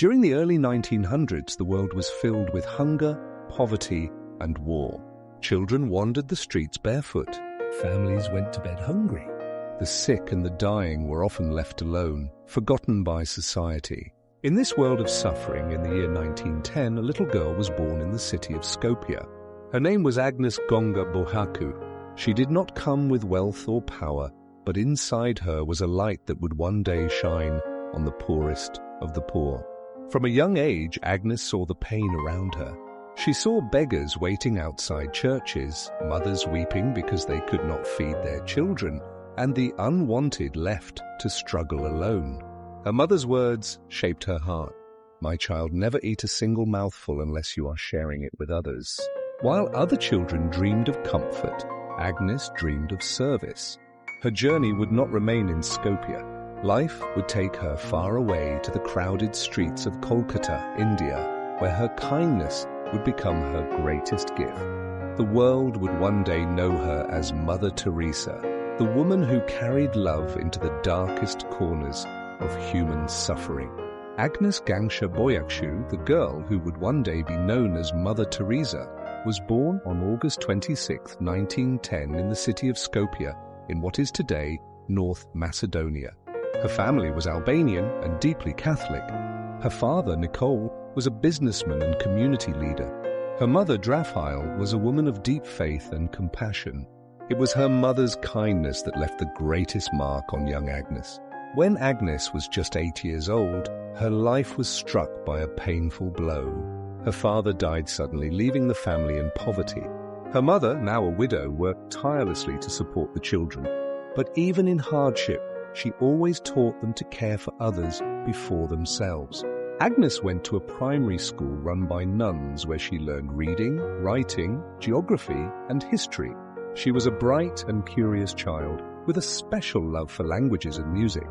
During the early 1900s, the world was filled with hunger, poverty, and war. Children wandered the streets barefoot. Families went to bed hungry. The sick and the dying were often left alone, forgotten by society. In this world of suffering, in the year 1910, a little girl was born in the city of Skopje. Her name was Agnes Gonga Bohaku. She did not come with wealth or power, but inside her was a light that would one day shine on the poorest of the poor. From a young age, Agnes saw the pain around her. She saw beggars waiting outside churches, mothers weeping because they could not feed their children, and the unwanted left to struggle alone. Her mother's words shaped her heart. "My child, never eat a single mouthful unless you are sharing it with others." While other children dreamed of comfort, Agnes dreamed of service. Her journey would not remain in Skopje. Life would take her far away to the crowded streets of Kolkata, India, where her kindness would become her greatest gift. The world would one day know her as Mother Teresa, the woman who carried love into the darkest corners of human suffering. Agnes Gangsha Boyakshu, the girl who would one day be known as Mother Teresa, was born on August 26, 1910 in the city of Skopje in what is today North Macedonia. Her family was Albanian and deeply Catholic. Her father, Nicole, was a businessman and community leader. Her mother, Drafile, was a woman of deep faith and compassion. It was her mother's kindness that left the greatest mark on young Agnes. When Agnes was just 8 years old, her life was struck by a painful blow. Her father died suddenly, leaving the family in poverty. Her mother, now a widow, worked tirelessly to support the children. But even in hardship, she always taught them to care for others before themselves. Agnes went to a primary school run by nuns where she learned reading, writing, geography, and history. She was a bright and curious child with a special love for languages and music.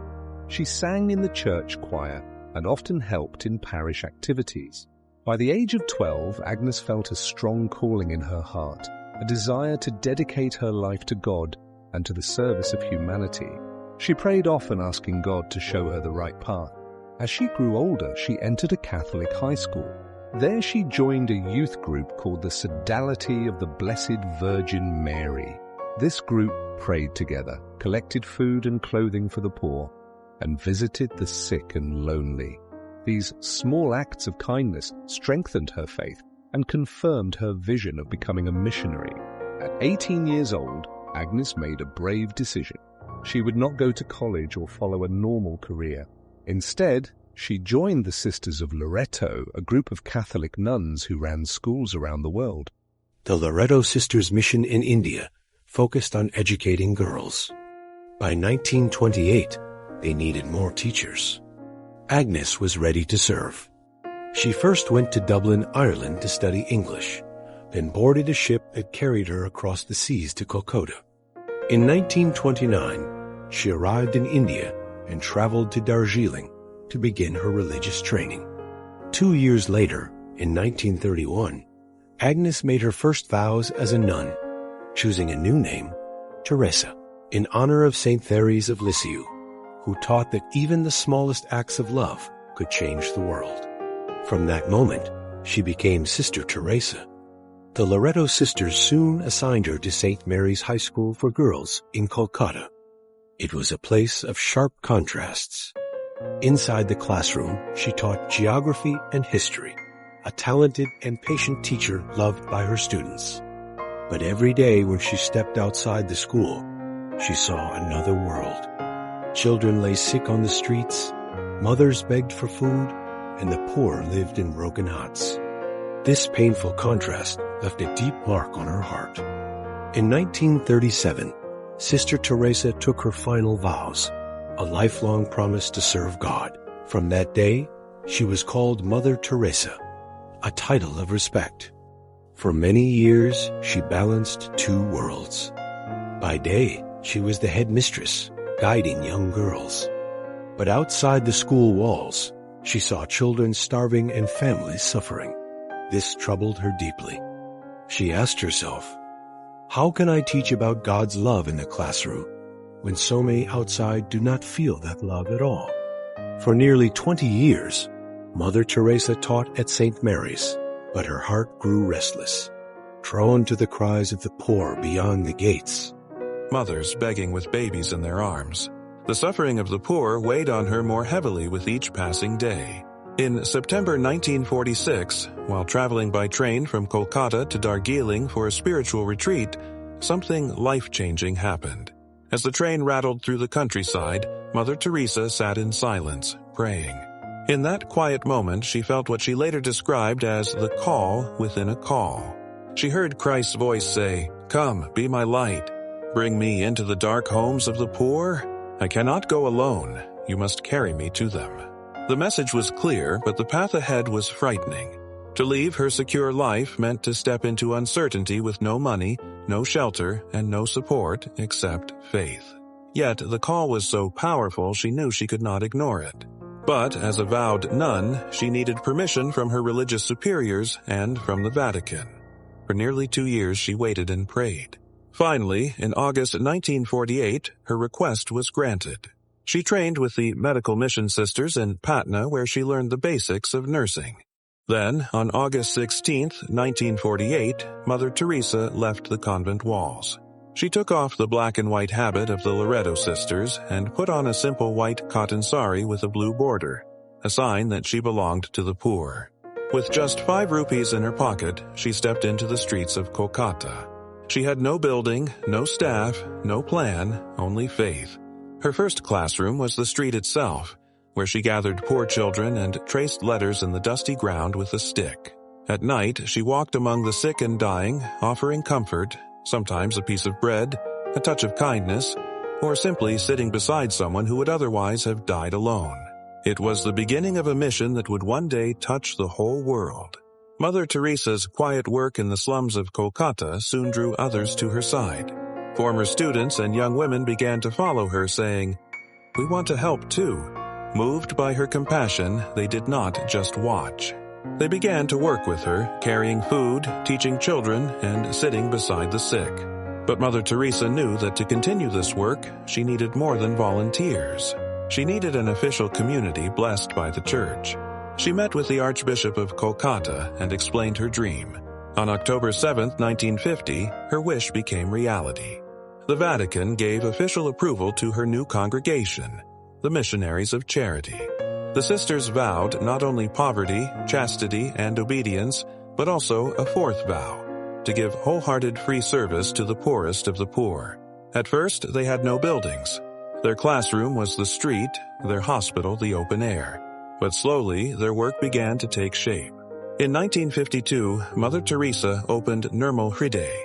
She sang in the church choir and often helped in parish activities. By the age of 12, Agnes felt a strong calling in her heart, a desire to dedicate her life to God and to the service of humanity. She prayed often, asking God to show her the right path. As she grew older, she entered a Catholic high school. There she joined a youth group called the Sodality of the Blessed Virgin Mary. This group prayed together, collected food and clothing for the poor, and visited the sick and lonely. These small acts of kindness strengthened her faith and confirmed her vision of becoming a missionary. At 18 years old, Agnes made a brave decision. She would not go to college or follow a normal career. Instead, she joined the Sisters of Loreto, a group of Catholic nuns who ran schools around the world. The Loreto Sisters' mission in India focused on educating girls. By 1928, they needed more teachers. Agnes was ready to serve. She first went to Dublin, Ireland to study English, then boarded a ship that carried her across the seas to Kolkata. In 1929, she arrived in India and traveled to Darjeeling to begin her religious training. 2 years later, in 1931, Agnes made her first vows as a nun, choosing a new name, Teresa, in honor of Saint Therese of Lisieux, who taught that even the smallest acts of love could change the world. From that moment, she became Sister Teresa. The Loreto sisters soon assigned her to St. Mary's High School for Girls in Kolkata. It was a place of sharp contrasts. Inside the classroom, she taught geography and history, a talented and patient teacher loved by her students. But every day when she stepped outside the school, she saw another world. Children lay sick on the streets, mothers begged for food, and the poor lived in broken huts. This painful contrast left a deep mark on her heart. In 1937, Sister Teresa took her final vows, a lifelong promise to serve God. From that day, she was called Mother Teresa, a title of respect. For many years, she balanced two worlds. By day, she was the headmistress, guiding young girls. But outside the school walls, she saw children starving and families suffering. This troubled her deeply. She asked herself, how can I teach about God's love in the classroom when so many outside do not feel that love at all? For nearly 20 years, Mother Teresa taught at St. Mary's, but her heart grew restless, prone to the cries of the poor beyond the gates. Mothers begging with babies in their arms. The suffering of the poor weighed on her more heavily with each passing day. In September 1946, while traveling by train from Kolkata to Darjeeling for a spiritual retreat, something life-changing happened. As the train rattled through the countryside, Mother Teresa sat in silence, praying. In that quiet moment, she felt what she later described as the call within a call. She heard Christ's voice say, "Come, be my light. Bring me into the dark homes of the poor. I cannot go alone. You must carry me to them." The message was clear, but the path ahead was frightening. To leave her secure life meant to step into uncertainty with no money, no shelter, and no support except faith. Yet the call was so powerful she knew she could not ignore it. But as a vowed nun, she needed permission from her religious superiors and from the Vatican. For nearly 2 years she waited and prayed. Finally, in August 1948, her request was granted. She trained with the medical mission sisters in Patna, where she learned the basics of nursing. Then, on August 16, 1948, Mother Teresa left the convent walls. She took off the black and white habit of the Loreto sisters and put on a simple white cotton sari with a blue border, a sign that she belonged to the poor. With just 5 rupees in her pocket, she stepped into the streets of Kolkata. She had no building, no staff, no plan, only faith. Her first classroom was the street itself, where she gathered poor children and traced letters in the dusty ground with a stick. At night, she walked among the sick and dying, offering comfort, sometimes a piece of bread, a touch of kindness, or simply sitting beside someone who would otherwise have died alone. It was the beginning of a mission that would one day touch the whole world. Mother Teresa's quiet work in the slums of Kolkata soon drew others to her side. Former students and young women began to follow her, saying, "We want to help too." Moved by her compassion, they did not just watch. They began to work with her, carrying food, teaching children, and sitting beside the sick. But Mother Teresa knew that to continue this work, she needed more than volunteers. She needed an official community blessed by the Church. She met with the Archbishop of Kolkata and explained her dream. On October 7, 1950, her wish became reality. The Vatican gave official approval to her new congregation, the Missionaries of Charity. The sisters vowed not only poverty, chastity, and obedience, but also a fourth vow, to give wholehearted free service to the poorest of the poor. At first, they had no buildings. Their classroom was the street, their hospital the open air. But slowly, their work began to take shape. In 1952, Mother Teresa opened Nirmal Hriday,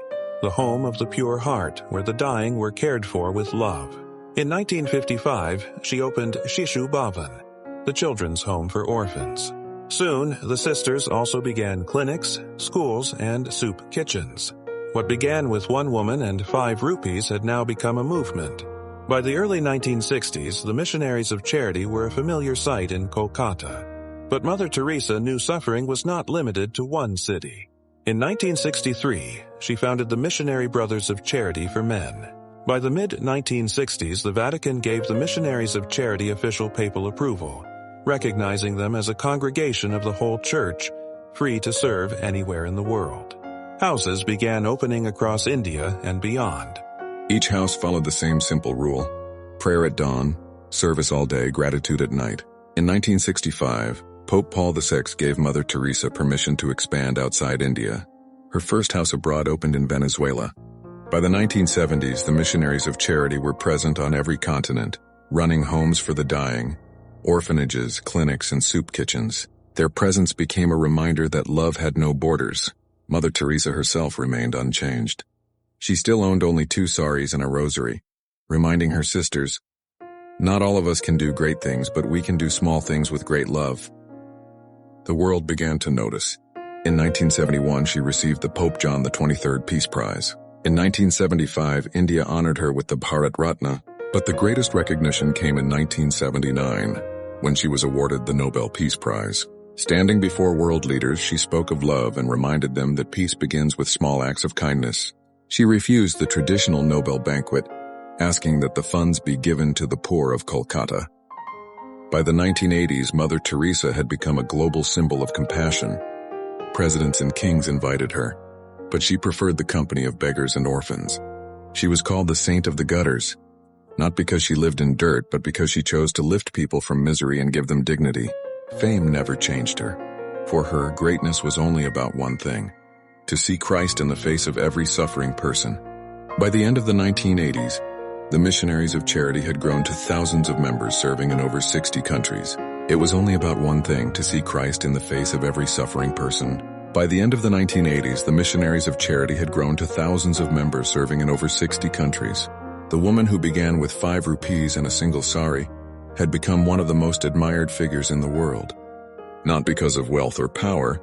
the home of the pure heart, where the dying were cared for with love. In 1955, she opened Shishu Bhavan, the children's home for orphans. Soon, the sisters also began clinics, schools, and soup kitchens. What began with 1 woman and 5 rupees had now become a movement. By the early 1960s, the Missionaries of Charity were a familiar sight in Kolkata. But Mother Teresa knew suffering was not limited to one city. In 1963, she founded the Missionary Brothers of Charity for Men. By the mid-1960s, the Vatican gave the Missionaries of Charity official papal approval, recognizing them as a congregation of the whole Church, free to serve anywhere in the world. Houses began opening across India and beyond. Each house followed the same simple rule: prayer at dawn, service all day, gratitude at night. In 1965, Pope Paul VI gave Mother Teresa permission to expand outside India. Her first house abroad opened in Venezuela. By the 1970s, the Missionaries of Charity were present on every continent, running homes for the dying, orphanages, clinics, and soup kitchens. Their presence became a reminder that love had no borders. Mother Teresa herself remained unchanged. She still owned only 2 saris and a rosary, reminding her sisters, "Not all of us can do great things, but we can do small things with great love." The world began to notice. In 1971, she received the Pope John XXIII Peace Prize. In 1975, India honored her with the Bharat Ratna, but the greatest recognition came in 1979, when she was awarded the Nobel Peace Prize. Standing before world leaders, she spoke of love and reminded them that peace begins with small acts of kindness. She refused the traditional Nobel banquet, asking that the funds be given to the poor of Kolkata. By the 1980s, Mother Teresa had become a global symbol of compassion. Presidents and kings invited her, but she preferred the company of beggars and orphans. She was called the Saint of the Gutters, not because she lived in dirt, but because she chose to lift people from misery and give them dignity. Fame never changed her. For her, greatness was only about one thing: to see Christ in the face of every suffering person. By the end of the 1980s, the Missionaries of Charity had grown to thousands of members serving in over 60 countries. It was only about one thing: to see Christ in the face of every suffering person. By the end of the 1980s, the Missionaries of Charity had grown to thousands of members serving in over 60 countries. The woman who began with 5 rupees and a single sari had become one of the most admired figures in the world. Not because of wealth or power,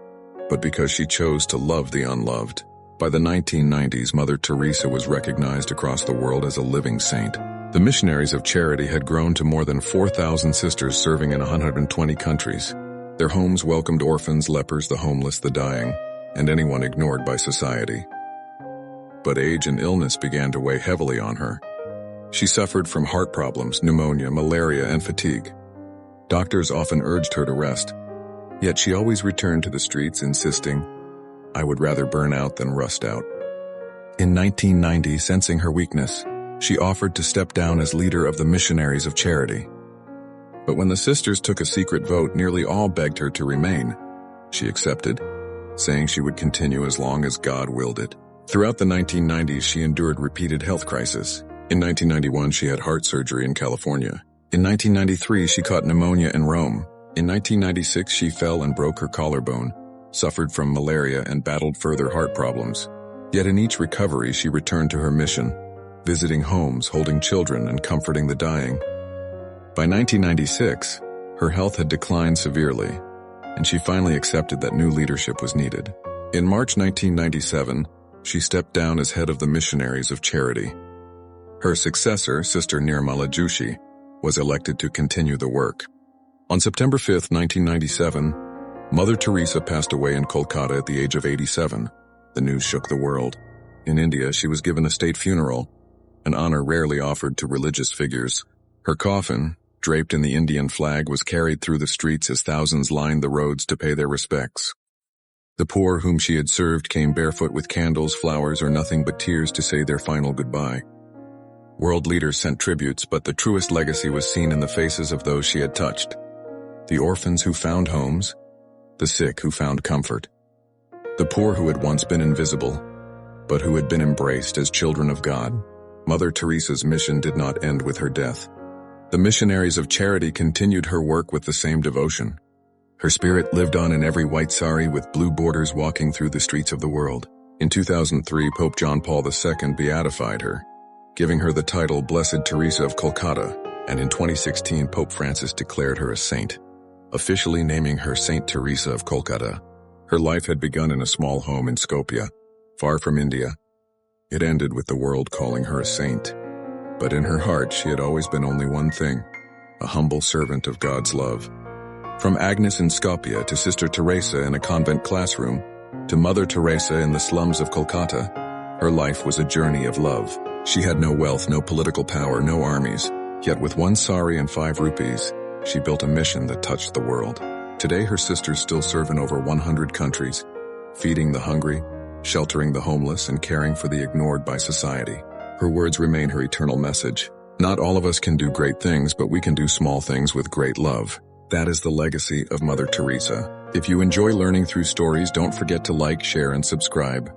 but because she chose to love the unloved. By the 1990s, Mother Teresa was recognized across the world as a living saint. The Missionaries of Charity had grown to more than 4,000 sisters serving in 120 countries. Their homes welcomed orphans, lepers, the homeless, the dying, and anyone ignored by society. But age and illness began to weigh heavily on her. She suffered from heart problems, pneumonia, malaria, and fatigue. Doctors often urged her to rest, yet she always returned to the streets, insisting, "I would rather burn out than rust out." In 1990, sensing her weakness, she offered to step down as leader of the Missionaries of Charity. But when the sisters took a secret vote, nearly all begged her to remain. She accepted, saying she would continue as long as God willed it. Throughout the 1990s, she endured repeated health crises. In 1991, she had heart surgery in California. In 1993, she caught pneumonia in Rome. In 1996, she fell and broke her collarbone, suffered from malaria, and battled further heart problems. Yet in each recovery, she returned to her mission, visiting homes, holding children, and comforting the dying. By 1996, her health had declined severely, and she finally accepted that new leadership was needed. In March 1997, she stepped down as head of the Missionaries of Charity. Her successor, Sister Nirmala Joshi, was elected to continue the work. On September 5, 1997, Mother Teresa passed away in Kolkata at the age of 87. The news shook the world. In India, she was given a state funeral, an honor rarely offered to religious figures. Her coffin, draped in the Indian flag, was carried through the streets as thousands lined the roads to pay their respects. The poor whom she had served came barefoot with candles, flowers, or nothing but tears to say their final goodbye. World leaders sent tributes, but the truest legacy was seen in the faces of those she had touched. The orphans who found homes, the sick who found comfort, the poor who had once been invisible, but who had been embraced as children of God. Mother Teresa's mission did not end with her death. The Missionaries of Charity continued her work with the same devotion. Her spirit lived on in every white sari with blue borders, walking through the streets of the world. In 2003, Pope John Paul II beatified her, giving her the title Blessed Teresa of Calcutta, and in 2016, Pope Francis declared her a saint, officially naming her Saint Teresa of Kolkata. Her life had begun in a small home in Skopje, far from India. It ended with the world calling her a saint. But in her heart, she had always been only one thing: a humble servant of God's love. From Agnes in Skopje to Sister Teresa in a convent classroom, to Mother Teresa in the slums of Kolkata, her life was a journey of love. She had no wealth, no political power, no armies, yet with 1 sari and 5 rupees, she built a mission that touched the world. Today, her sisters still serve in over 100 countries, feeding the hungry, sheltering the homeless, and caring for the ignored by society. Her words remain her eternal message. Not all of us can do great things, but we can do small things with great love. That is the legacy of Mother Teresa. If you enjoy learning through stories, don't forget to like, share, and subscribe.